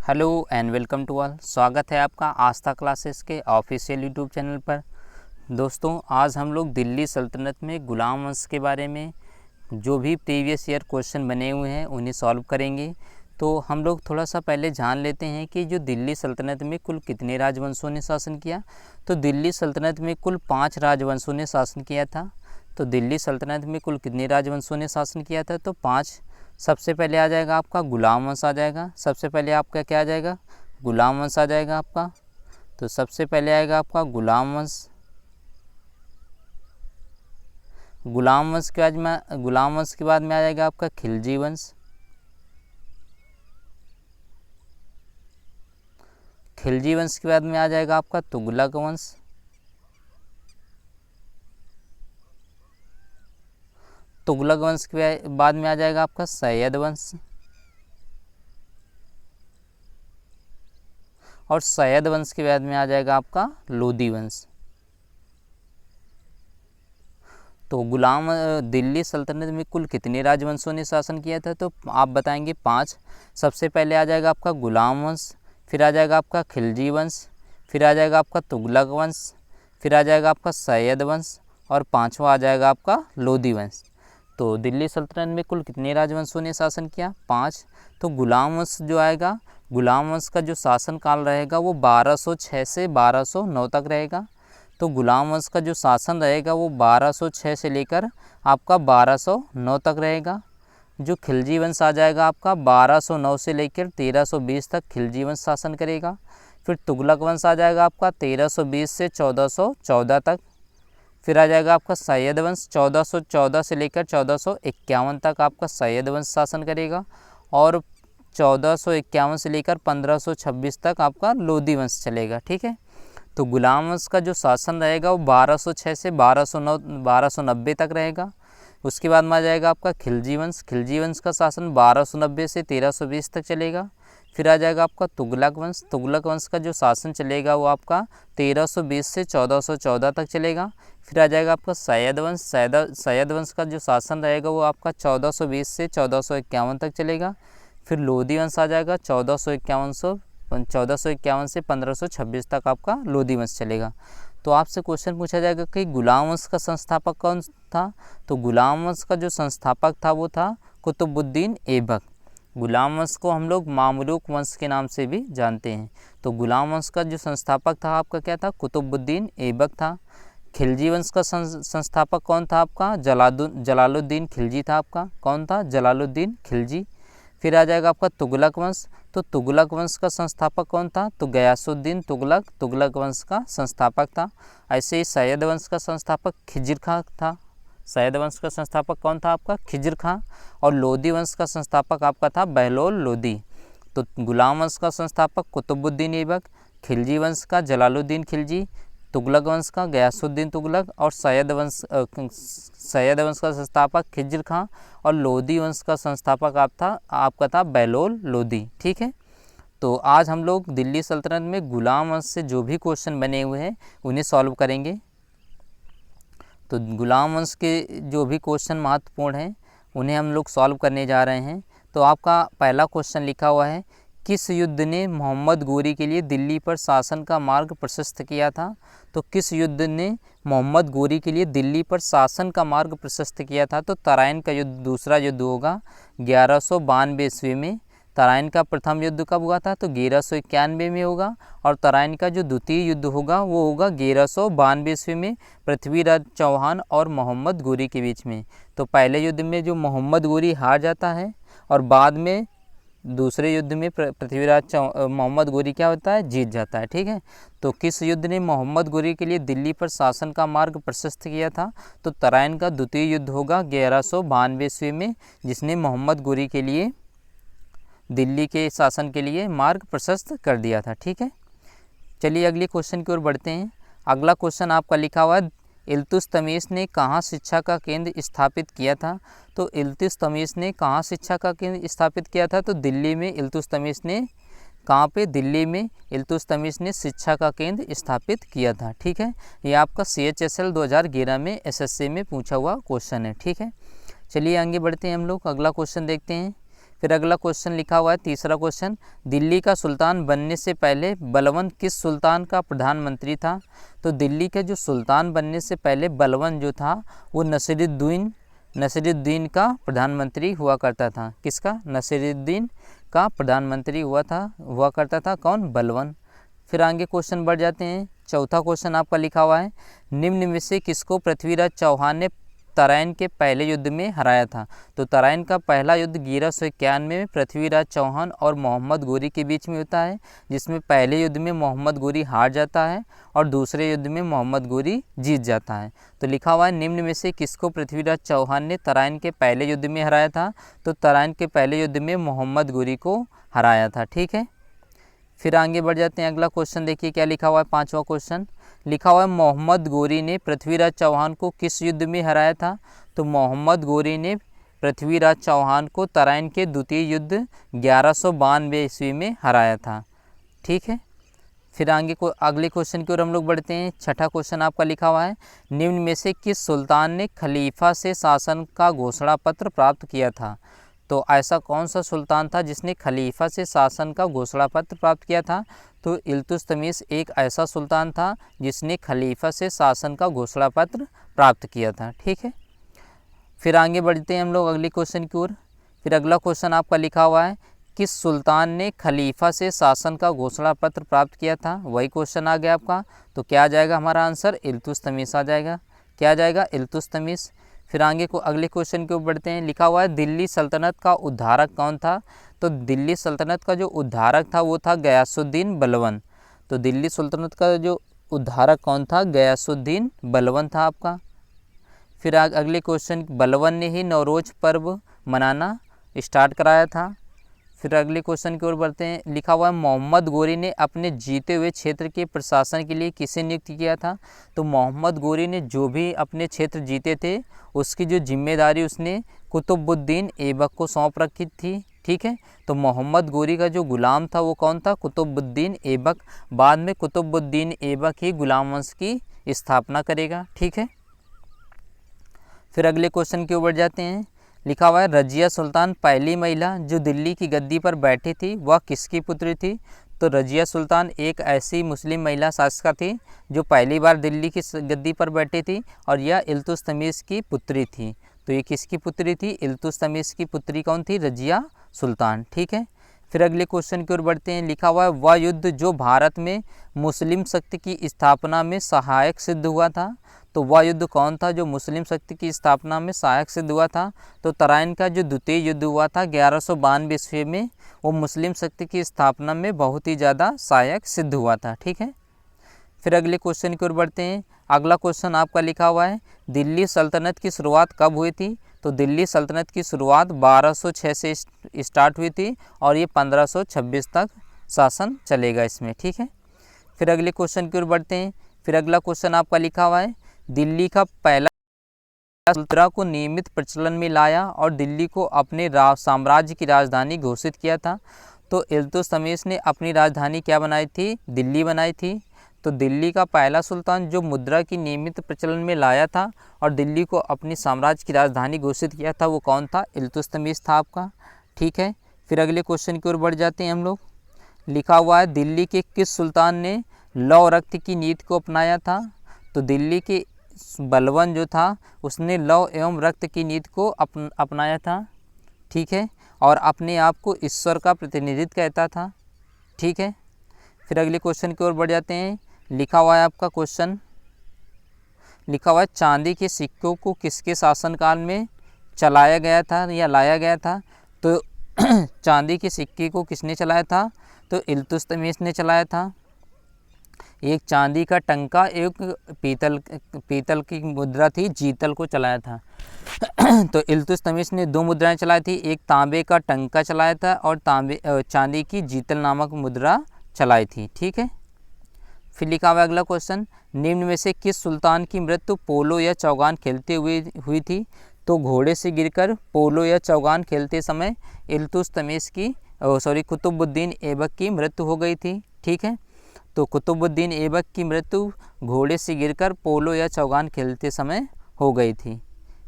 Hello and welcome to all. स्वागत है आपका आस्था क्लासेस के ऑफिशियल यूट्यूब चैनल पर। दोस्तों, आज हम लोग दिल्ली सल्तनत में गुलाम वंश के बारे में जो भी प्रीवियस ईयर क्वेश्चन बने हुए हैं उन्हें सॉल्व करेंगे। तो हम लोग थोड़ा सा पहले जान लेते हैं कि जो दिल्ली सल्तनत में कुल कितने राजवंशों ने शासन किया। तो दिल्ली सल्तनत में कुल 5 राजवंशों ने शासन किया था। तो दिल्ली सल्तनत में कुल कितने राजवंशों ने शासन किया था? तो 5। सबसे पहले आ जाएगा आपका गुलाम वंश आ जाएगा। सबसे पहले आपका क्या आ जाएगा? गुलाम वंश आ जाएगा आपका। तो सबसे पहले आएगा आपका गुलाम वंश। गुलाम वंश के बाद में आ जाएगा आपका खिलजी वंश। खिलजी वंश के बाद में आ जाएगा आपका तुगलक वंश। तुगलक वंश के बाद में आ जाएगा आपका सैयद वंश। और सैयद वंश के बाद में आ जाएगा आपका लोदी वंश। तो दिल्ली सल्तनत में कुल कितने राजवंशों ने शासन किया था? तो आप बताएंगे 5। सबसे पहले आ जाएगा आपका गुलाम वंश, फिर आ जाएगा आपका खिलजी वंश, फिर आ जाएगा आपका तुगलक वंश, फिर आ जाएगा आपका सैयद वंश और 5वां आ जाएगा आपका लोदी वंश। तो दिल्ली सल्तनत में कुल कितने राजवंशों ने शासन किया? 5। तो गुलाम वंश जो आएगा, गुलाम वंश का जो शासन काल रहेगा वो 1206 से 1209 तक रहेगा। तो गुलाम वंश का जो शासन रहेगा वो 1206 से लेकर आपका 1209 तक रहेगा। जो खिलजी वंश आ जाएगा आपका 1209 से लेकर 1320 तक खिलजी वंश शासन करेगा। फिर तुगलक वंश आ जाएगा आपका 1320 से 1414 तक। फिर आ जाएगा आपका सैयद वंश 1414 से लेकर 1451 तक आपका सैयद वंश शासन करेगा। और 1451 से लेकर 1526 तक आपका लोदी वंश चलेगा। ठीक है। तो गुलाम वंश का जो शासन रहेगा वो 1206 से 1290 तक रहेगा। उसके बाद में आ जाएगा आपका खिलजी वंश। खिलजी वंश का शासन 1290 से 1320 तक चलेगा। फिर आ जाएगा आपका तुगलक वंश। तुगलक वंश का जो शासन चलेगा वो आपका 1320 से 1414 तक चलेगा। फिर आ जाएगा आपका सैयद वंश। सैयद वंश का जो शासन रहेगा वो आपका 1420 से 1451 तक चलेगा। फिर लोदी वंश आ जाएगा 1451 से 1526 तक आपका लोदी वंश चलेगा। तो आपसे क्वेश्चन पूछा जाएगा कि गुलाम वंश का संस्थापक कौन था? तो गुलाम वंश का जो संस्थापक था वो था कुतुबुद्दीन ऐबक। गुलाम वंश को हम लोग मामलूक वंश के नाम से भी जानते हैं। तो गुलाम वंश का जो संस्थापक था आपका क्या था? कुतुबुद्दीन ऐबक था। खिलजी वंश का संस्थापक कौन था आपका? जलालुद्दीन खिलजी था आपका। कौन था? जलालुद्दीन खिलजी। फिर आ जाएगा आपका तुगलक वंश। तो तुगलक वंश का संस्थापक कौन था? तो गयासुद्दीन तुगलक वंश का संस्थापक था। ऐसे ही सैयद वंश का संस्थापक खिज्र खां था। सैयद वंश का संस्थापक कौन था आपका? खिज्र खां। और लोदी वंश का संस्थापक आपका था बहलोल लोदी। तो गुलाम वंश का संस्थापक कुतुबुद्दीन ऐबक, खिलजी वंश का जलालुद्दीन खिलजी, तुगलक वंश का गयासुद्दीन तुगलक और सैयद वंश का संस्थापक खिज्र खां और लोदी वंश का संस्थापक आपका था बहलोल लोदी। ठीक है। तो आज हम लोग दिल्ली सल्तनत में गुलाम वंश से जो भी क्वेश्चन बने हुए हैं उन्हें सॉल्व करेंगे। तो गुलाम वंश के जो भी क्वेश्चन महत्वपूर्ण हैं उन्हें हम लोग सॉल्व करने जा रहे हैं। तो आपका पहला क्वेश्चन लिखा हुआ है, किस युद्ध ने मोहम्मद गोरी के लिए दिल्ली पर शासन का मार्ग प्रशस्त किया था? तो किस युद्ध ने मोहम्मद गोरी के लिए दिल्ली पर शासन का मार्ग प्रशस्त किया था? तो तराइन का युद्ध दूसरा युद्ध होगा 1192 ईस्वी में। तराइन का प्रथम युद्ध कब हुआ था? तो 1191 में होगा। और तराइन का जो द्वितीय युद्ध होगा वो होगा 1192 ईस्वी में पृथ्वीराज चौहान और मोहम्मद गोरी के बीच में। तो पहले युद्ध में जो मोहम्मद गोरी हार जाता है और बाद में दूसरे युद्ध में मोहम्मद गोरी क्या होता है? जीत जाता है। ठीक है। तो किस युद्ध ने मोहम्मद गोरी के लिए दिल्ली पर शासन का मार्ग प्रशस्त किया था? तो तराइन का द्वितीय युद्ध होगा 1192 ईस्वी में, जिसने मोहम्मद गोरी के लिए दिल्ली के शासन के लिए मार्ग प्रशस्त कर दिया था। ठीक है। चलिए अगले क्वेश्चन की ओर बढ़ते हैं। अगला क्वेश्चन आपका लिखा हुआ है, इल्तुतमिश ने कहाँ शिक्षा का केंद्र स्थापित किया था? तो इल्तुतमिश ने कहाँ शिक्षा का केंद्र स्थापित किया था? तो दिल्ली में इल्तुतमिश ने कहाँ पे? दिल्ली में इल्तुतमिश ने शिक्षा का केंद्र स्थापित किया था। ठीक है। ये आपका CHSL 2011 में SSC में पूछा हुआ क्वेश्चन है। ठीक है। चलिए आगे बढ़ते हैं हम लोग, अगला क्वेश्चन देखते हैं। फिर अगला क्वेश्चन लिखा हुआ है तीसरा क्वेश्चन, दिल्ली का सुल्तान बनने से पहले बलबन किस सुल्तान का प्रधानमंत्री था? तो दिल्ली के जो सुल्तान बनने से पहले बलबन जो था वो नसीरुद्दीन का प्रधानमंत्री हुआ करता था। किसका? नसीरुद्दीन का प्रधानमंत्री हुआ करता था। कौन? बलबन। फिर आगे क्वेश्चन बढ़ जाते हैं। चौथा क्वेश्चन आपका लिखा हुआ है, निम्न में से किसको पृथ्वीराज चौहान ने तराइन के पहले युद्ध में हराया था? तो तराइन का पहला युद्ध 1191 में पृथ्वीराज चौहान और मोहम्मद गोरी के बीच में होता है, जिसमें पहले युद्ध में मोहम्मद गोरी हार जाता है और दूसरे युद्ध में मोहम्मद गोरी जीत जाता है। तो लिखा हुआ है, निम्न में से किसको पृथ्वीराज चौहान ने तराइन के पहले युद्ध में हराया था? तो तराइन के पहले युद्ध में मोहम्मद गोरी को हराया था। ठीक है, फिर आगे बढ़ जाते हैं। अगला क्वेश्चन देखिए क्या लिखा हुआ है। पांचवा क्वेश्चन लिखा हुआ है, मोहम्मद गोरी ने पृथ्वीराज चौहान को किस युद्ध में हराया था? तो मोहम्मद गोरी ने पृथ्वीराज चौहान को तराइन के द्वितीय युद्ध 1192 ईस्वी में हराया था। ठीक है, फिर आगे को अगले क्वेश्चन की ओर हम लोग बढ़ते हैं। छठा क्वेश्चन आपका लिखा हुआ है, निम्न में से किस सुल्तान ने खलीफा से शासन का घोषणा पत्र प्राप्त किया था? तो ऐसा कौन सा सुल्तान था जिसने खलीफा से शासन का घोषणा पत्र प्राप्त किया था? तो इल्तुतमिश एक ऐसा सुल्तान था जिसने खलीफा से शासन का घोषणा पत्र प्राप्त किया था। ठीक है, फिर आगे बढ़ते हैं हम लोग अगले क्वेश्चन की ओर। फिर अगला क्वेश्चन आपका लिखा हुआ है, किस सुल्तान ने खलीफा से शासन का घोषणा पत्र प्राप्त किया था? वही क्वेश्चन आ गया आपका। तो क्या आ जाएगा हमारा आंसर? इल्तुतमिश आ जाएगा। क्या आ जाएगा? इल्तुतमिश। फिर आगे को अगले क्वेश्चन के ऊपर बढ़ते हैं। लिखा हुआ है, दिल्ली सल्तनत का उद्धारक कौन था? तो दिल्ली सल्तनत का जो उद्धारक था वो था गयासुद्दीन बलबन। तो दिल्ली सल्तनत का जो उद्धारक कौन था? गयासुद्दीन बलबन था आपका। फिर अगले क्वेश्चन, बलबन ने ही नवरोज पर्व मनाना स्टार्ट कराया था। फिर अगले क्वेश्चन की ओर बढ़ते हैं। लिखा हुआ है, मोहम्मद गोरी ने अपने जीते हुए क्षेत्र के प्रशासन के लिए किसे नियुक्त किया था? तो मोहम्मद गोरी ने जो भी अपने क्षेत्र जीते थे उसकी जो जिम्मेदारी उसने कुतुबुद्दीन ऐबक को सौंप रखी थी। ठीक है, तो मोहम्मद गोरी का जो गुलाम था वो कौन था? कुतुबुद्दीन ऐबक। बाद में कुतुबुद्दीन ऐबक ही गुलाम वंश की स्थापना करेगा। ठीक है, फिर अगले क्वेश्चन के ऊपर जाते हैं। लिखा हुआ है, रजिया सुल्तान पहली महिला जो दिल्ली की गद्दी पर बैठी थी वह किसकी पुत्री थी? तो रजिया सुल्तान एक ऐसी मुस्लिम महिला शासिका थी जो पहली बार दिल्ली की गद्दी पर बैठी थी और यह इल्तुतमिश की पुत्री थी। तो ये किसकी पुत्री थी? इल्तुतमिश की पुत्री कौन थी? रजिया सुल्तान। ठीक है, फिर अगले क्वेश्चन की ओर बढ़ते हैं। लिखा हुआ है, वह युद्ध जो भारत में मुस्लिम शक्ति की स्थापना में सहायक सिद्ध हुआ था। तो वह युद्ध कौन था जो मुस्लिम शक्ति की स्थापना में सहायक सिद्ध हुआ था? तो तराइन का जो द्वितीय युद्ध हुआ था 1192 ईस्वी में, वो मुस्लिम शक्ति की स्थापना में बहुत ही ज़्यादा सहायक सिद्ध हुआ था। ठीक है, फिर अगले क्वेश्चन की ओर बढ़ते हैं। अगला क्वेश्चन आपका लिखा हुआ है, दिल्ली सल्तनत की शुरुआत कब हुई थी? तो दिल्ली सल्तनत की शुरुआत 1206 से स्टार्ट हुई थी और ये 1526 तक शासन चलेगा इसमें। ठीक है, फिर अगले क्वेश्चन की ओर बढ़ते हैं। फिर अगला क्वेश्चन आपका लिखा हुआ है, दिल्ली का पहला मुद्रा को नियमित प्रचलन में लाया और दिल्ली को अपने साम्राज्य की राजधानी घोषित किया था। तो इल्तुतमिश ने अपनी राजधानी क्या बनाई थी? दिल्ली बनाई थी। तो दिल्ली का पहला सुल्तान जो मुद्रा की नियमित प्रचलन में लाया था और दिल्ली को अपनी साम्राज्य की राजधानी घोषित किया था वो कौन था? इल्तुतमिश था आपका। ठीक है, फिर अगले क्वेश्चन की ओर बढ़ जाते हैं हम लोग। लिखा हुआ है, दिल्ली के किस सुल्तान ने लौ रक्त की नीति को अपनाया था? तो दिल्ली के बलबन जो था उसने लौ एवं रक्त की नीति को अपनाया था। ठीक है, और अपने आप को ईश्वर का प्रतिनिधित्व कहता था। ठीक है, फिर अगले क्वेश्चन की ओर बढ़ जाते हैं। लिखा हुआ है आपका क्वेश्चन, लिखा हुआ है, चांदी के सिक्कों को किसके शासनकाल में चलाया गया था या लाया गया था? तो चांदी के सिक्के को किसने चलाया था? तो इल्तुतमिश ने चलाया था। एक चांदी का टंका, एक पीतल की मुद्रा थी, जीतल को चलाया था। तो इल्तुतमिश ने दो मुद्राएं चलाई थी, एक तांबे का टंका चलाया था और चांदी की जीतल नामक मुद्रा चलाई थी। ठीक है, फिर लिखा हुआ अगला क्वेश्चन, निम्न में से किस सुल्तान की मृत्यु पोलो या चौगान खेलते हुए हुई थी? तो घोड़े से गिरकर पोलो या चौगान खेलते समय कुतुबुद्दीन ऐबक की मृत्यु हो गई थी। ठीक है, तो कुतुबुद्दीन ऐबक की मृत्यु घोड़े से गिरकर पोलो या चौगान खेलते समय हो गई थी।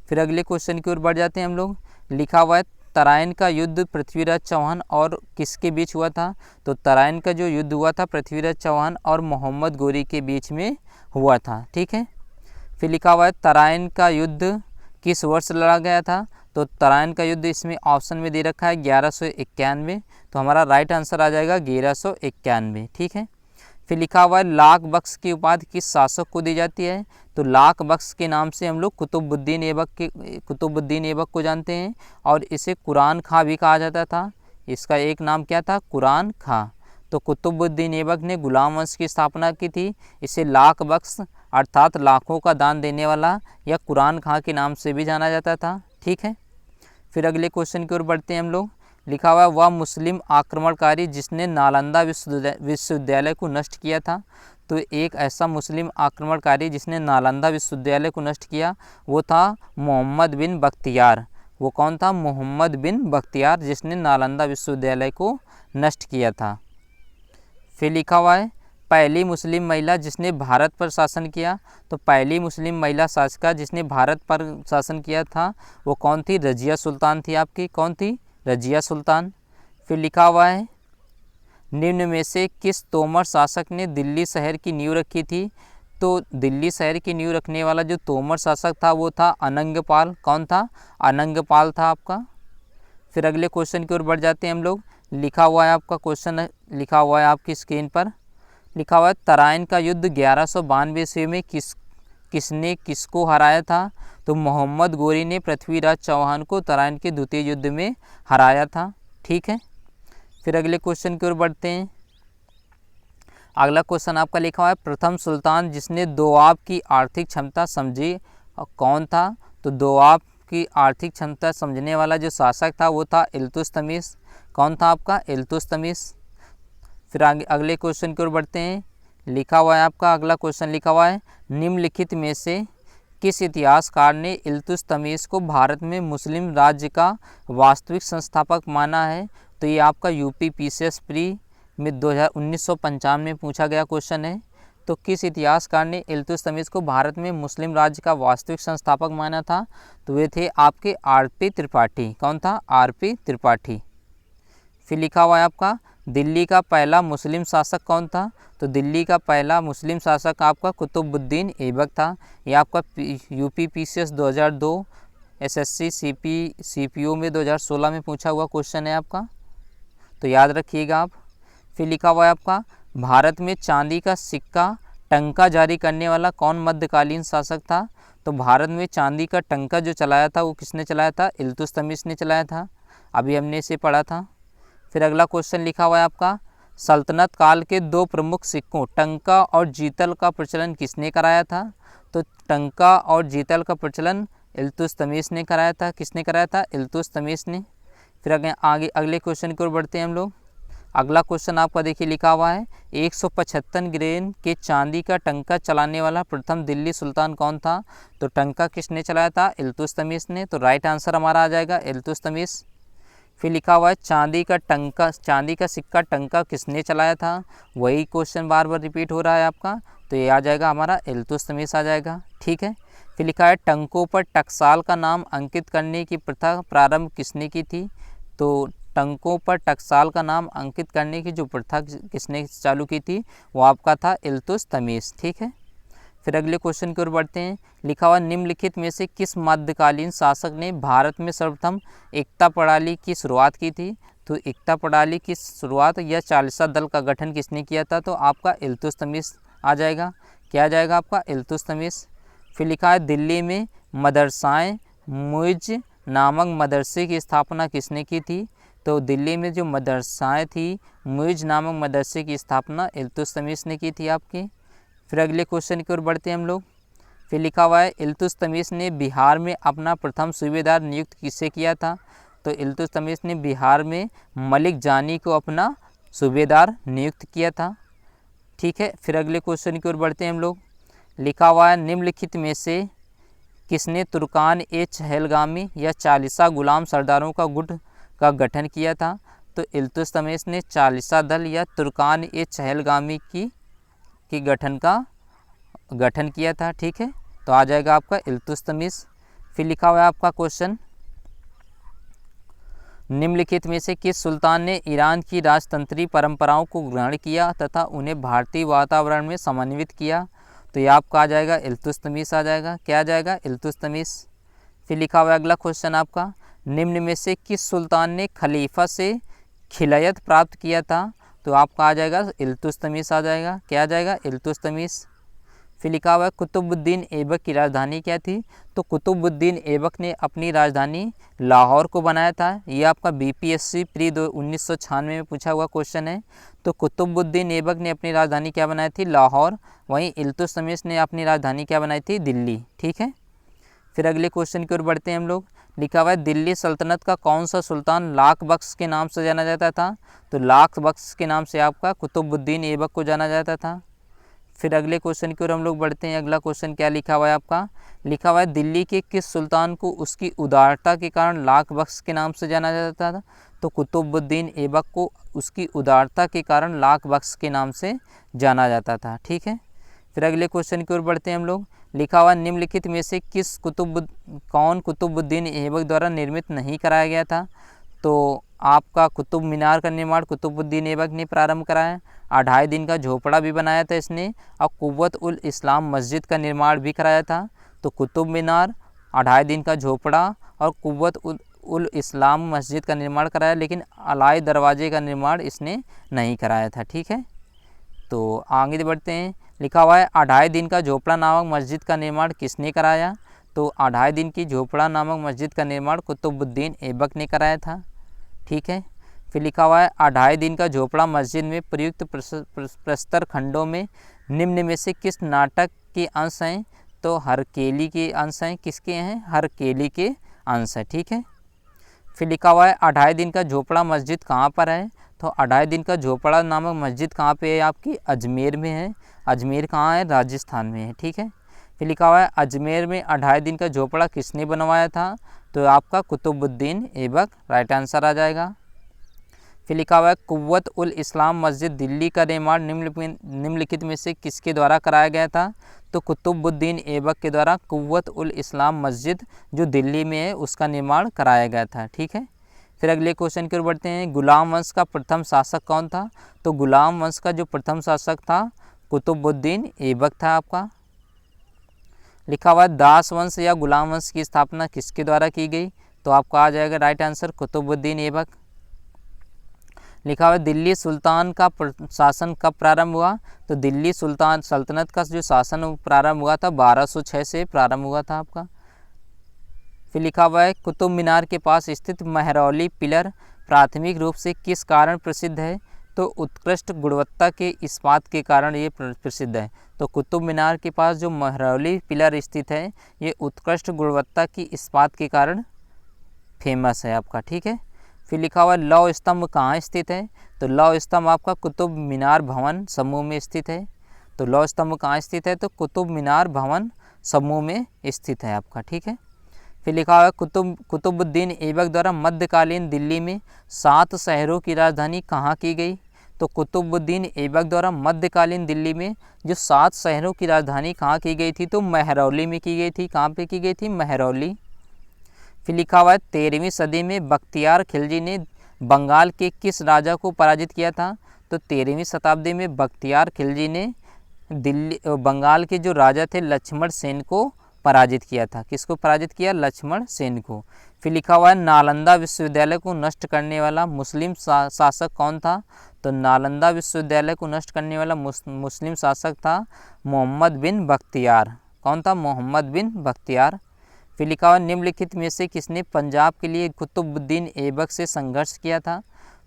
फिर अगले क्वेश्चन की ओर बढ़ जाते हैं हम लोग। लिखा हुआ है, तराइन का युद्ध पृथ्वीराज चौहान और किसके बीच हुआ था? तो तराइन का जो युद्ध हुआ था पृथ्वीराज चौहान और मोहम्मद गोरी के बीच में हुआ था। ठीक है। फिर लिखा हुआ है तराइन का युद्ध किस वर्ष लड़ा गया था? तो तराइन का युद्ध इसमें ऑप्शन में दे रखा है 1191, तो हमारा राइट आंसर आ जाएगा 1191। ठीक है। फिर लिखा हुआ है लाख बख्श की उपाधि किस शासक को दी जाती है? तो लाख बख्श के नाम से हम लोग कुतुबुद्दीन ऐबक को जानते हैं और इसे कुरान खां भी कहा जाता था। इसका एक नाम क्या था? कुरान खां। तो कुतुबुद्दीन ऐबक ने गुलाम वंश की स्थापना की थी। इसे लाख बख्श अर्थात लाखों का दान देने वाला या कुरान खां के नाम से भी जाना जाता था। ठीक है। फिर अगले क्वेश्चन की ओर बढ़ते हैं हम लोग। लिखा हुआ है वह मुस्लिम आक्रमणकारी जिसने नालंदा विश्वविद्यालय को नष्ट किया था। तो एक ऐसा मुस्लिम आक्रमणकारी जिसने नालंदा विश्वविद्यालय को नष्ट किया वो था मोहम्मद बिन बख्तियार। वो कौन था? मोहम्मद बिन बख्तियार, जिसने नालंदा विश्वविद्यालय को नष्ट किया था। फिर लिखा हुआ है पहली मुस्लिम महिला जिसने भारत पर शासन किया। तो पहली मुस्लिम महिला शासिका जिसने भारत पर शासन किया था वो कौन थी? रजिया सुल्तान थी आपकी। कौन थी? रजिया सुल्तान। फिर लिखा हुआ है निम्न में से किस तोमर शासक ने दिल्ली शहर की नींव रखी थी? तो दिल्ली शहर की नींव रखने वाला जो तोमर शासक था वो था अनंगपाल। कौन था? अनंगपाल था आपका। फिर अगले क्वेश्चन की ओर बढ़ जाते हैं हम लोग। लिखा हुआ है आपका क्वेश्चन लिखा हुआ है आपकी स्क्रीन पर। लिखा हुआ है तराइन का युद्ध 1192 ईस्वी में किसने किसको हराया था? तो मोहम्मद गोरी ने पृथ्वीराज चौहान को तराइन के द्वितीय युद्ध में हराया था। ठीक है। फिर अगले क्वेश्चन की ओर बढ़ते हैं। अगला क्वेश्चन आपका लिखा हुआ है प्रथम सुल्तान जिसने दोआब की आर्थिक क्षमता समझी कौन था? तो दोआब की आर्थिक क्षमता समझने वाला जो शासक था वो था इल्तुतमिश। कौन था आपका? इल्तुतमिश। फिर आगे अगले क्वेश्चन की ओर बढ़ते हैं। लिखा हुआ है आपका अगला क्वेश्चन लिखा हुआ है निम्नलिखित में से किस इतिहासकार ने इल्तुतमिश को भारत में मुस्लिम राज्य का वास्तविक संस्थापक माना है? तो ये आपका यूपी पीसीएस प्री में 1995 में पूछा गया क्वेश्चन है। तो किस इतिहासकार ने इल्तुतमिश को भारत में मुस्लिम राज्य का वास्तविक संस्थापक माना था? तो वे थे आपके आरपी त्रिपाठी। कौन था? आरपी त्रिपाठी। फिर लिखा हुआ है आपका दिल्ली का पहला मुस्लिम शासक कौन था? तो दिल्ली का पहला मुस्लिम शासक आपका कुतुबुद्दीन ऐबक था। यह आपका यूपी पीसीएस 2002 एसएससी सीपीओ में 2016 में पूछा हुआ क्वेश्चन है आपका, तो याद रखिएगा आप। फिर लिखा हुआ है आपका भारत में चांदी का सिक्का टंका जारी करने वाला कौन मध्यकालीन शासक था? तो भारत में चांदी का टंका जो चलाया था वो किसने चलाया था? इल्तुतमिश ने चलाया था। अभी हमने इसे पढ़ा था। फिर अगला क्वेश्चन लिखा हुआ है आपका सल्तनत काल के दो प्रमुख सिक्कों टंका और जीतल का प्रचलन किसने कराया था? तो टंका और जीतल का प्रचलन इल्तुतमिश ने कराया था। किसने कराया था? इल्तुतमिश ने। फिर आगे अगले क्वेश्चन की ओर बढ़ते हैं हम लोग। अगला क्वेश्चन आपका देखिए लिखा हुआ है 175 ग्रेन के चांदी का टंका चलाने वाला प्रथम दिल्ली सुल्तान कौन था? तो टंका किसने चलाया था? इल्तुतमिश ने। तो राइट आंसर हमारा आ जाएगा इल्तुतमिश। फिर लिखा हुआ है चांदी का सिक्का टंका किसने चलाया था? वही क्वेश्चन बार बार रिपीट हो रहा है आपका, तो ये आ जाएगा हमारा इल्तुतमिश आ जाएगा। ठीक है। फिर लिखा है टंकों पर टकसाल का नाम अंकित करने की प्रथा प्रारंभ किसने की थी? तो टंकों पर टकसाल का नाम अंकित करने की जो प्रथा किसने चालू की थी वो आपका था इल्तुतमिश। ठीक है। फिर अगले क्वेश्चन की ओर बढ़ते हैं। लिखा हुआ निम्नलिखित में से किस मध्यकालीन शासक ने भारत में सर्वप्रथम एकता प्रणाली की शुरुआत की थी? तो एकता प्रणाली की शुरुआत या चालीसा दल का गठन किसने किया था? तो आपका इल्तुतमिश आ जाएगा। क्या आ जाएगा आपका? इल्तुतमिश। फिर लिखा है दिल्ली में मदरसाए मुइज नामक मदरसे की स्थापना किसने की थी? तो दिल्ली में जो मदरसाएँ थी मुइज नामक मदरसे की स्थापना इल्तुतमिश ने की थी आपकी। फिर अगले क्वेश्चन की ओर बढ़ते हैं हम लोग। फिर लिखा हुआ है इल्तुतमिश ने बिहार में अपना प्रथम सूबेदार नियुक्त किससे किया था? तो इल्तुतमिश ने बिहार में मलिक जानी को अपना सूबेदार नियुक्त किया था। ठीक है। फिर अगले क्वेश्चन की ओर बढ़ते हैं हम लोग। लिखा हुआ है निम्नलिखित में से किसने तुर्कान ए चहलगामी या चालीसा गुलाम सरदारों का गुट का गठन किया था? तो इल्तुतमिश ने चालीसा दल या तुर्कान ए चहलगामी की गठन किया था। ठीक है। तो आ जाएगा आपका इल्तुतमिश। फिर लिखा हुआ है आपका क्वेश्चन निम्नलिखित में से किस सुल्तान ने ईरान की राजतंत्री परंपराओं को ग्रहण किया तथा उन्हें भारतीय वातावरण में समन्वित किया? तो ये आपका आ जाएगा इल्तुतमिश आ जाएगा। क्या आ जाएगा? इल्तुतमिश। फिर लिखा हुआ अगला क्वेश्चन आपका, निम्न में से किस सुल्तान ने खलीफा से खिलायत प्राप्त किया था? तो आपका आ जाएगा इल्तुतमिश आ जाएगा। क्या आ जाएगा? इल्तुतमिश। फिर लिखा हुआ है कुतुबुद्दीन ऐबक की राजधानी क्या थी? तो कुतुबुद्दीन ऐबक ने अपनी राजधानी लाहौर को बनाया था। ये आपका बीपीएससी प्री 1996 में पूछा हुआ क्वेश्चन है। तो कुतुबुद्दीन ऐबक ने अपनी राजधानी क्या बनाई थी? लाहौर। वहीं इल्तुतमिश ने अपनी राजधानी क्या बनाई थी? दिल्ली। ठीक है। फिर अगले क्वेश्चन की ओर बढ़ते हैं हम लोग। लिखा हुआ है दिल्ली सल्तनत का कौन सा सुल्तान लाख बख्श के नाम से जाना जाता था? तो लाख बख्श के नाम से आपका कुतुबुद्दीन ऐबक को जाना जाता था। फिर अगले क्वेश्चन की ओर हम लोग बढ़ते हैं। अगला क्वेश्चन क्या लिखा हुआ है आपका? लिखा हुआ है दिल्ली के किस सुल्तान को उसकी उदारता के कारण लाख बख्श के नाम से जाना जाता था? तो कुतुबुद्दीन ऐबक को उसकी उदारता के कारण लाख बख्श के नाम से जाना जाता था। ठीक है। फिर अगले क्वेश्चन की ओर बढ़ते हैं हम लोग। लिखा हुआ निम्नलिखित में से कौन कुतुबुद्दीन ऐबक द्वारा निर्मित नहीं कराया गया था? तो आपका कुतुब मीनार का निर्माण कुतुबुद्दीन ऐबक ने प्रारंभ कराया। 2.5 दिन का झोपड़ा भी बनाया था इसने, और कुव्वत उल इस्लाम मस्जिद का निर्माण भी कराया था। तो कुतुब मीनार, 2.5 दिन का झोपड़ा और कुव्वत उल इस्लाम मस्जिद का निर्माण कराया, लेकिन अलाई दरवाजे का निर्माण इसने नहीं कराया था। ठीक है। तो आगे बढ़ते हैं। लिखा हुआ है 2.5 दिन का झोपड़ा नामक मस्जिद का निर्माण किसने कराया? तो 2.5 दिन की झोपड़ा नामक मस्जिद का निर्माण कुतुबुद्दीन ऐबक ने कराया था। ठीक है। फिर लिखा हुआ है 2.5 दिन का झोपड़ा मस्जिद में प्रयुक्त प्रस्तर खंडों में निम्न में से किस नाटक के अंश हैं? तो हरकेली के अंश हैं। किसके हैं? हरकेली के अंश है। ठीक है। फिर लिखा हुआ है 2.5 दिन का झोपड़ा मस्जिद कहाँ पर है? तो 2.5 दिन का झोपड़ा नामक मस्जिद कहाँ पे है? आपकी अजमेर में है। अजमेर कहाँ है? राजस्थान में है। ठीक है। फिर लिखा हुआ है अजमेर में 2.5 दिन का झोपड़ा किसने बनवाया था? तो आपका कुतुबुद्दीन ऐबक राइट आंसर आ जाएगा। फिर लिखा हुआ है कुव्वत उल इस्लाम मस्जिद दिल्ली का निर्माण निम्नलिखित में से किसके द्वारा कराया गया था? तो कुतुबुद्दीन ऐबक के द्वारा कुव्वत उल इस्लाम मस्जिद जो दिल्ली में है उसका निर्माण कराया गया था। ठीक है। फिर अगले क्वेश्चन की ओर बढ़ते हैं। गुलाम वंश का प्रथम शासक कौन था? तो गुलाम वंश का जो प्रथम शासक था कुतुबुद्दीन ऐबक था आपका। लिखा हुआ है दास वंश या गुलाम वंश की स्थापना किसके द्वारा की गई? तो आपका आ जाएगा राइट आंसर कुतुबुद्दीन ऐबक। लिखा हुआ है दिल्ली सुल्तान का शासन कब प्रारंभ हुआ? तो दिल्ली सुल्तान सल्तनत का जो शासन प्रारंभ हुआ था 1206 से प्रारंभ हुआ था आपका। फिर लिखा हुआ है कुतुब मीनार के पास स्थित महरौली पिलर प्राथमिक रूप से किस कारण प्रसिद्ध है? तो उत्कृष्ट गुणवत्ता के इस्पात के कारण ये प्रसिद्ध है। तो कुतुब मीनार के पास जो महरौली पिलर स्थित है ये उत्कृष्ट गुणवत्ता की इस्पात के कारण फेमस है आपका। ठीक है। फिर लिखा हुआ लौह स्तंभ कहाँ स्थित है? तो लौह स्तंभ आपका कुतुब मीनार भवन समूह में स्थित है। तो लौह स्तंभ कहाँ स्थित है? तो कुतुब मीनार भवन समूह में स्थित है आपका। ठीक है। फिर लिखा हुआ है कुतुबुद्दीन ऐबक द्वारा मध्यकालीन दिल्ली में 7 शहरों की राजधानी कहाँ की गई? तो कुतुबुद्दीन ऐबक द्वारा मध्यकालीन दिल्ली में जो 7 शहरों की राजधानी कहाँ की गई थी? तो महरौली में की गई थी। कहाँ पे की गई थी? महरौली। फिर लिखा हुआ है 13वीं सदी में बख्तियार खिलजी ने बंगाल के किस राजा को पराजित किया था? तो 13वीं शताब्दी में बख्तियार खिलजी ने बंगाल के जो राजा थे लक्ष्मण सेन को पराजित किया था। किसको पराजित किया? लक्ष्मण सेन को। फिर लिखा हुआ है नालंदा विश्वविद्यालय को नष्ट करने वाला मुस्लिम शासक कौन था? तो नालंदा विश्वविद्यालय को नष्ट करने वाला मुस्लिम शासक था मोहम्मद बिन बख्तियार। कौन था? मोहम्मद बिन बख्तियार। फिर लिखा हुआ निम्नलिखित में से किसने पंजाब के लिए कुतुबुद्दीन ऐबक से संघर्ष किया था?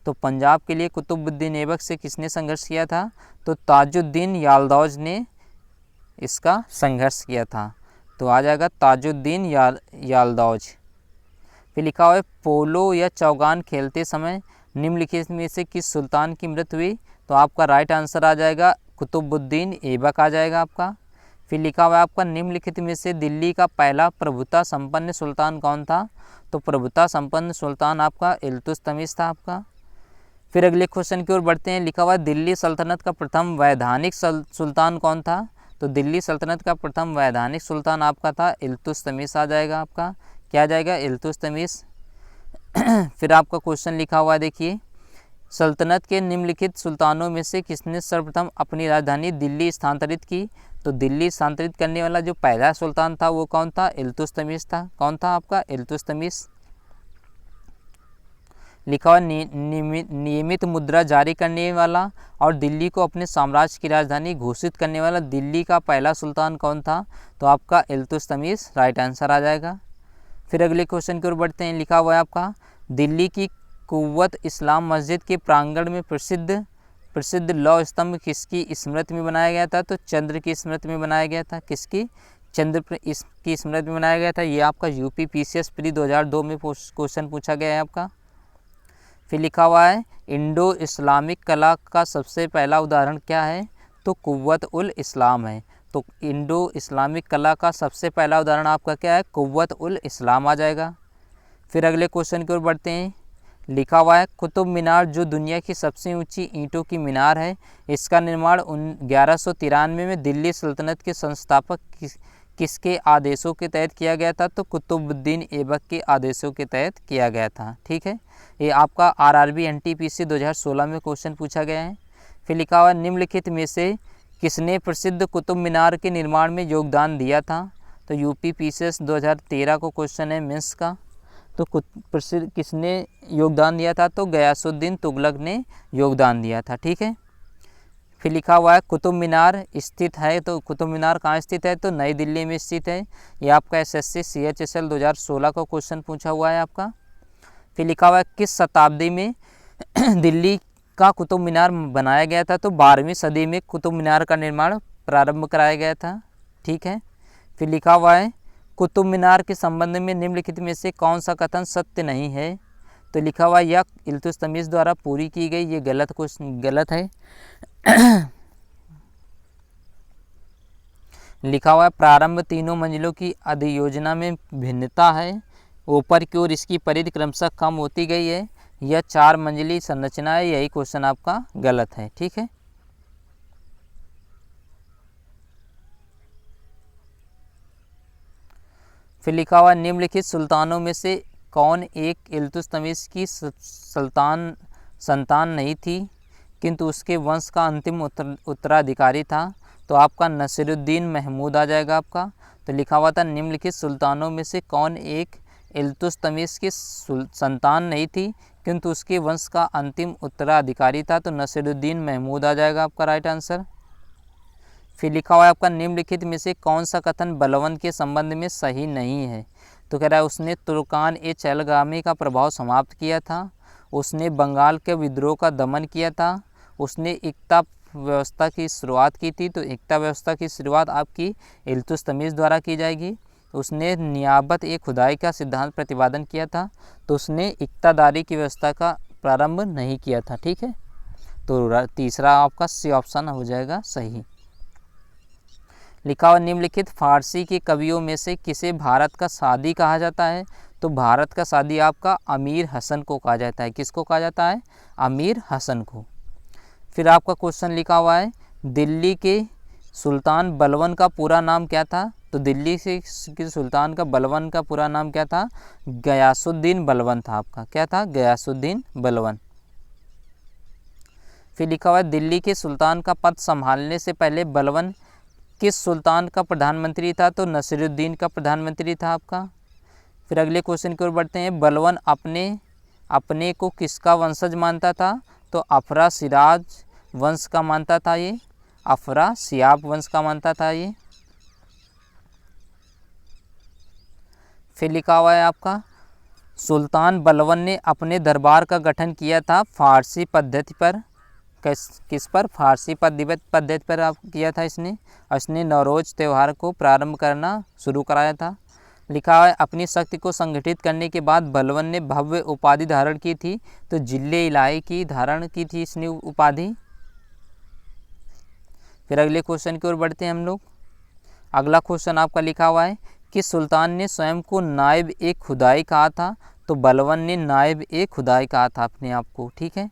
तो पंजाब के लिए कुतुबुद्दीन ऐबक से किसने संघर्ष किया था? तो ताजुद्दीन यालदौज ने इसका संघर्ष किया था। तो आ जाएगा ताजुद्दीन यालदौज। फिर लिखा हुआ है पोलो या चौगान खेलते समय निम्नलिखित में से किस सुल्तान की मृत्यु हुई? तो आपका राइट आंसर आ जाएगा कुतुबुद्दीन ऐबक आ जाएगा आपका। फिर लिखा हुआ है आपका निम्नलिखित में से दिल्ली का पहला प्रभुता संपन्न सुल्तान कौन था? तो प्रभुता संपन्न सुल्तान आपका इल्तुतमिश था आपका। फिर अगले क्वेश्चन की ओर बढ़ते हैं। लिखा हुआ है दिल्ली सल्तनत का प्रथम वैधानिक सुल्तान कौन था? तो दिल्ली सल्तनत का प्रथम वैधानिक सुल्तान आपका था इल्तुतमिश आ जाएगा आपका। क्या आ जाएगा? इल्तुतमिश। फिर आपका क्वेश्चन लिखा हुआ है, देखिए, सल्तनत के निम्नलिखित सुल्तानों में से किसने सर्वप्रथम अपनी राजधानी दिल्ली स्थानांतरित की? तो दिल्ली स्थानांतरित करने वाला जो पहला सुल्तान था वो कौन था? इल्तुतमिश था। कौन था आपका? इल्तुतमिश। लिखा हुआ नियमित मुद्रा जारी करने वाला और दिल्ली को अपने साम्राज्य की राजधानी घोषित करने वाला दिल्ली का पहला सुल्तान कौन था? तो आपका इल्तुतमिश राइट आंसर आ जाएगा। फिर अगले क्वेश्चन की ओर बढ़ते हैं। लिखा हुआ है आपका, दिल्ली की कुव्वत इस्लाम मस्जिद के प्रांगण में प्रसिद्ध लौह स्तंभ किसकी स्मृति में बनाया गया था? तो चंद्र की स्मृति में बनाया गया था। किसकी? चंद्र की स्मृति में बनाया गया था। ये आपका यूपी PCS प्री 2002 में क्वेश्चन पूछा गया है आपका। फिर लिखा हुआ है, इंडो इस्लामिक कला का सबसे पहला उदाहरण क्या है? तो कुव्वत उल इस्लाम है। तो इंडो इस्लामिक कला का सबसे पहला उदाहरण आपका क्या है? कुव्वत उल इस्लाम आ जाएगा। फिर अगले क्वेश्चन की ओर बढ़ते हैं। लिखा हुआ है, कुतुब मीनार जो दुनिया की सबसे ऊंची ईंटों की मीनार है, इसका निर्माण 1193 में दिल्ली सल्तनत के संस्थापक किसके आदेशों के तहत किया गया था? तो कुतुबुद्दीन ऐबक के आदेशों के तहत किया गया था। ठीक है, ये आपका RRB NTPC 2016 में क्वेश्चन पूछा गया है। फिर लिखा हुआ है, निम्नलिखित में से किसने प्रसिद्ध कुतुब मीनार के निर्माण में योगदान दिया था? तो यूपी PCS 2013 को क्वेश्चन है मेंस का। तो प्रसिद्ध किसने योगदान दिया था? तो गयासुद्दीन तुगलक ने योगदान दिया था। ठीक है, फिर लिखा हुआ है, कुतुब मीनार स्थित है। तो कुतुब मीनार कहाँ स्थित है? तो नई दिल्ली में स्थित है। ये आपका SSC CHSL 2016 का क्वेश्चन पूछा हुआ है आपका। फिर लिखा हुआ है, किस शताब्दी में दिल्ली का कुतुब मीनार बनाया गया था? तो 12वीं सदी में कुतुब मीनार का निर्माण प्रारंभ कराया गया था। ठीक है, फिर लिखा हुआ है, कुतुब मीनार के संबंध में निम्नलिखित में से कौन सा कथन सत्य नहीं है? तो लिखा हुआ है, यह इल्तुतमिश द्वारा पूरी की गई। ये गलत है। लिखा हुआ है, प्रारंभ तीनों मंजिलों की अधियोजना में भिन्नता है। ऊपर की ओर इसकी परिधि क्रमशः कम होती गई है। यह 4 मंजिली संरचना है। यही क्वेश्चन आपका गलत है। ठीक है, फिर लिखा हुआ, निम्नलिखित सुल्तानों में से कौन एक इल्तुतमिश की संतान नहीं थी किंतु उसके वंश का अंतिम उत्तराधिकारी था? तो आपका नसीरुद्दीन महमूद आ जाएगा आपका। तो लिखा हुआ था, निम्नलिखित सुल्तानों में से कौन एक इल्तुतमिश की संतान नहीं थी किंतु उसके वंश का अंतिम उत्तराधिकारी था? तो नसीरुद्दीन महमूद आ जाएगा आपका राइट आंसर। फिर लिखा हुआ है आपका, निम्नलिखित में से कौन सा कथन बलवंत के संबंध में सही नहीं है? तो कह रहा है, उसने तुर्कान-ए-चहलगामी का प्रभाव समाप्त किया था, उसने बंगाल के विद्रोह का दमन किया था, उसने एकता व्यवस्था की शुरुआत की थी। तो एकता व्यवस्था की शुरुआत आपकी इल्तुतमिश द्वारा की जाएगी। उसने नियाबत-ए-खुदाई का सिद्धांत प्रतिपादन किया था। तो उसने इक्तादारी की व्यवस्था का प्रारंभ नहीं किया था। ठीक है, तो तीसरा आपका C ऑप्शन हो जाएगा सही। लिखा हुआ, निम्नलिखित फारसी के कवियों में से किसे भारत का सादी कहा जाता है? तो भारत का सादी आपका अमीर हसन को कहा जाता है। किसको कहा जाता है? अमीर हसन को। फिर आपका क्वेश्चन लिखा हुआ है, दिल्ली के सुल्तान बलवन का पूरा नाम क्या था? तो दिल्ली के सुल्तान का बलवन का पूरा नाम क्या था? गयासुद्दीन बलवन था आपका। क्या था? गयासुद्दीन बलवन। फिर लिखा हुआ है, दिल्ली के सुल्तान का पद संभालने से पहले बलवन किस सुल्तान का प्रधानमंत्री था? तो नसीरुद्दीन का प्रधानमंत्री था आपका। फिर अगले क्वेश्चन की ओर बढ़ते हैं। बलवन अपने को किसका वंशज मानता था? तो अफरा सिराज वंश का मानता था। ये अफरा सियाब वंश का मानता था ये। फिर लिखा हुआ है आपका, सुल्तान बलवन ने अपने दरबार का गठन किया था फारसी पद्धति पर। किस पर? फारसी पद्धति पर आप किया था इसने नौरोज त्यौहार को प्रारंभ करना शुरू कराया था। लिखा है, अपनी शक्ति को संगठित करने के बाद बलवन ने भव्य उपाधि धारण की थी। तो जिले इलाही की धारण की थी इसने उपाधि। फिर अगले क्वेश्चन की ओर बढ़ते हैं हम लोग। अगला क्वेश्चन आपका लिखा हुआ है, कि सुल्तान ने स्वयं को नायब ए खुदाई कहा था? तो बलवन ने नायब ए खुदाई कहा था अपने आप को। ठीक है,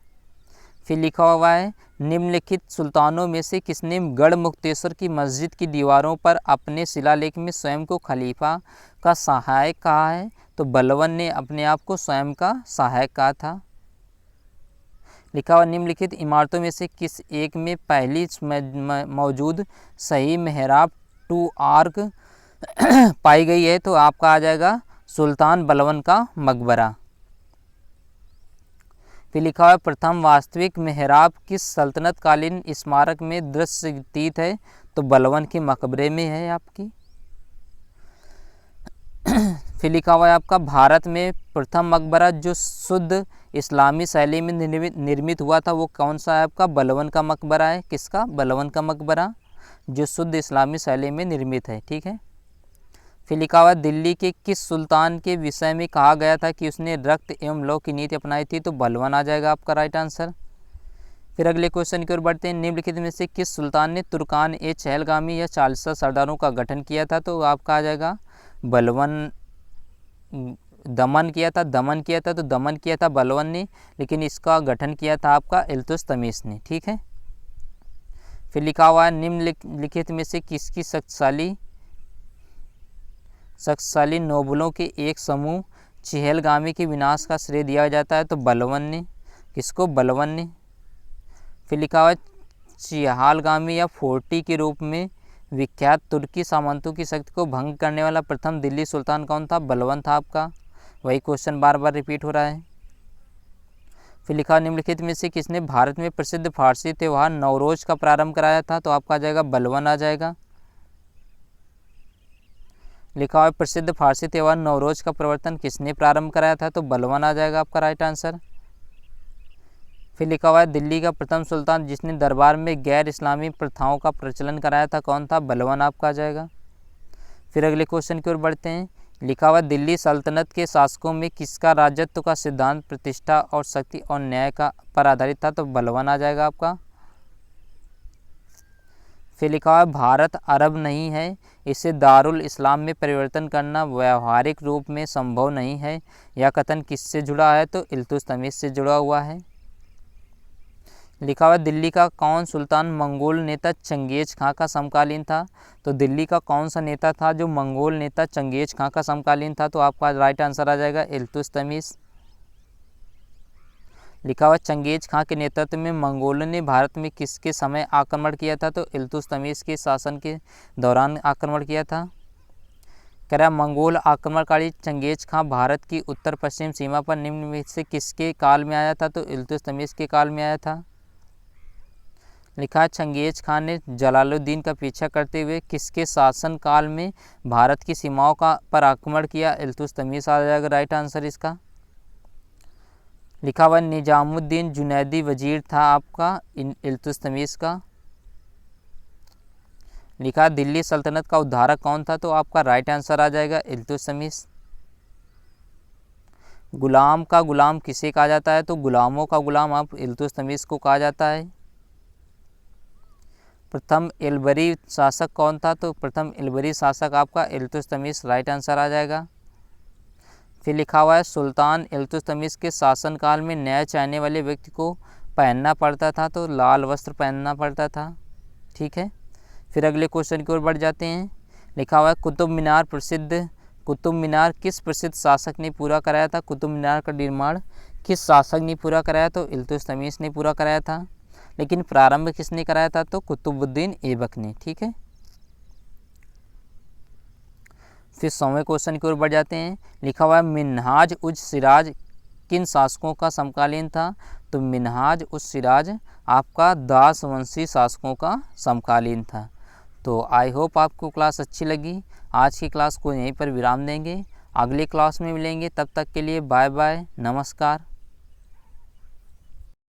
फिर लिखा हुआ है, निम्नलिखित सुल्तानों में से किसने गढ़मुक्तेश्वर की मस्जिद की दीवारों पर अपने शिलालेख में स्वयं को खलीफा का सहायक कहा है? तो बलवन ने अपने आप को स्वयं का सहायक कहा था। लिखा हुआ निम्नलिखित इमारतों में से किस एक में पहली मौजूद सही मेहराब टू आर्क पाई गई है, तो आपका आ जाएगा सुल्तान बलवन का मकबरा। फिर लिखा हुआ प्रथम वास्तविक मेहराब किस सल्तनत कालीन स्मारक में दृश्यतीत है, तो बलवन के मकबरे में है आपकी। फिर लिखा हुआ है आपका भारत में प्रथम मकबरा जो शुद्ध इस्लामी शैली में निर्मित हुआ था वो कौन सा है आपका, बलवन का मकबरा है। किसका, बलवन का मकबरा जो शुद्ध इस्लामी शैली में निर्मित है, ठीक है। फिर लिखा हुआ दिल्ली के किस सुल्तान के विषय में कहा गया था कि उसने रक्त एवं लौ की नीति अपनाई थी, तो बलवन आ जाएगा आपका राइट आंसर। फिर अगले क्वेश्चन की ओर बढ़ते हैं। निम्नलिखित में से किस सुल्तान ने तुर्कान ए चहलगामी या 40 सरदारों का गठन किया था, तो आपका आ जाएगा बलवन। दमन किया था तो दमन किया था बलवन ने, लेकिन इसका गठन किया था आपका इल्तुतमिश ने, ठीक है। फिर लिखा हुआ है निम्नलिखित में से किसकी शक्तिशाली नोबलों के एक समूह चहलगामी के विनाश का श्रेय दिया जाता है, तो बलवन ने। किसको, बलवन ने। फिर लिखा हुआ चहलगामी या फोर्टी के रूप में विख्यात तुर्की सामंतों की शक्ति को भंग करने वाला प्रथम दिल्ली सुल्तान कौन था, बलवन था आपका। वही क्वेश्चन बार बार रिपीट हो रहा है। फिर लिखा निम्नलिखित में से किसने भारत में प्रसिद्ध फारसी त्यौहार नवरोज का प्रारंभ कराया था, तो आपका आ जाएगा बलवन आ जाएगा। लिखा हुआ प्रसिद्ध फारसी त्यौहार नवरोज का प्रवर्तन किसने प्रारंभ कराया था, तो बलवन आ जाएगा आपका राइट आंसर। फिर लिखा हुआ है दिल्ली का प्रथम सुल्तान जिसने दरबार में गैर इस्लामी प्रथाओं का प्रचलन कराया था कौन था, बलवन आपका आ जाएगा। फिर अगले क्वेश्चन की ओर बढ़ते हैं। लिखा हुआ दिल्ली सल्तनत के शासकों में किसका राजत्व का सिद्धांत प्रतिष्ठा और शक्ति और न्याय का पर आधारित था, तो बलवन आ जाएगा आपका। फिर लिखा हुआ भारत अरब नहीं है, इसे दारुल इस्लाम में परिवर्तन करना व्यावहारिक रूप में संभव नहीं है। यह कथन किससे जुड़ा है, तो इल्तुतमिश से जुड़ा हुआ है। लिखा हुआ दिल्ली का कौन सुल्तान मंगोल नेता चंगेज खां का समकालीन था, तो दिल्ली का कौन सा नेता था जो मंगोल नेता चंगेज खां का समकालीन था, तो आपका राइट आंसर आ जाएगा इल्तुतमिश। लिखा हुआ चंगेज खां के नेतृत्व में मंगोलों ने भारत में किसके समय आक्रमण किया था, तो इल्तुतमिश के शासन के दौरान आक्रमण किया था। कह रहा मंगोल आक्रमणकारी चंगेज खां भारत की उत्तर पश्चिम सीमा पर निम्न में से किसके काल में आया था, तो इल्तुतमिश के काल में आया था। लिखा है चंगेज खान ने जलालुद्दीन का पीछा करते हुए किसके शासन काल में भारत की सीमाओं पर आक्रमण किया, इल्तुतमिश आ जाएगा राइट आंसर इसका। लिखा हुआ निजामुद्दीन जुनैदी वजीर था आपका इल्तुतमिश का। लिखा दिल्ली सल्तनत का उद्धारक कौन था, तो आपका राइट आंसर आ जाएगा इल्तुतमिश। गुलाम का गुलाम किसे कहा जाता है, तो गुलामों का गुलाम आप इल्तुतमिश को कहा जाता है। प्रथम इलबरी शासक कौन था, तो प्रथम इलबरी शासक आपका इल्तुतमिश राइट आंसर आ जाएगा। फिर लिखा हुआ है सुल्तान इल्तुतमिश के शासनकाल में न्याय चाहने वाले व्यक्ति को पहनना पड़ता था, तो लाल वस्त्र पहनना पड़ता था, ठीक है। फिर अगले क्वेश्चन की ओर बढ़ जाते हैं। लिखा हुआ है कुतुब मीनार किस प्रसिद्ध शासक ने पूरा कराया था, कुतुब मीनार का निर्माण किस शासक ने पूरा कराया, तो इल्तुतमिश ने पूरा कराया था। लेकिन प्रारंभ किसने कराया था, तो कुतुबुद्दीन ऐबक ने, ठीक है। फिर 100वें क्वेश्चन की ओर बढ़ जाते हैं। लिखा हुआ है मिन्हाज उज सिराज किन शासकों का समकालीन था, तो मिन्हाज उज सिराज आपका दास वंशी शासकों का समकालीन था। तो आई होप आपको क्लास अच्छी लगी। आज की क्लास को यहीं पर विराम देंगे, अगली क्लास में मिलेंगे। तब तक के लिए बाय बाय, नमस्कार।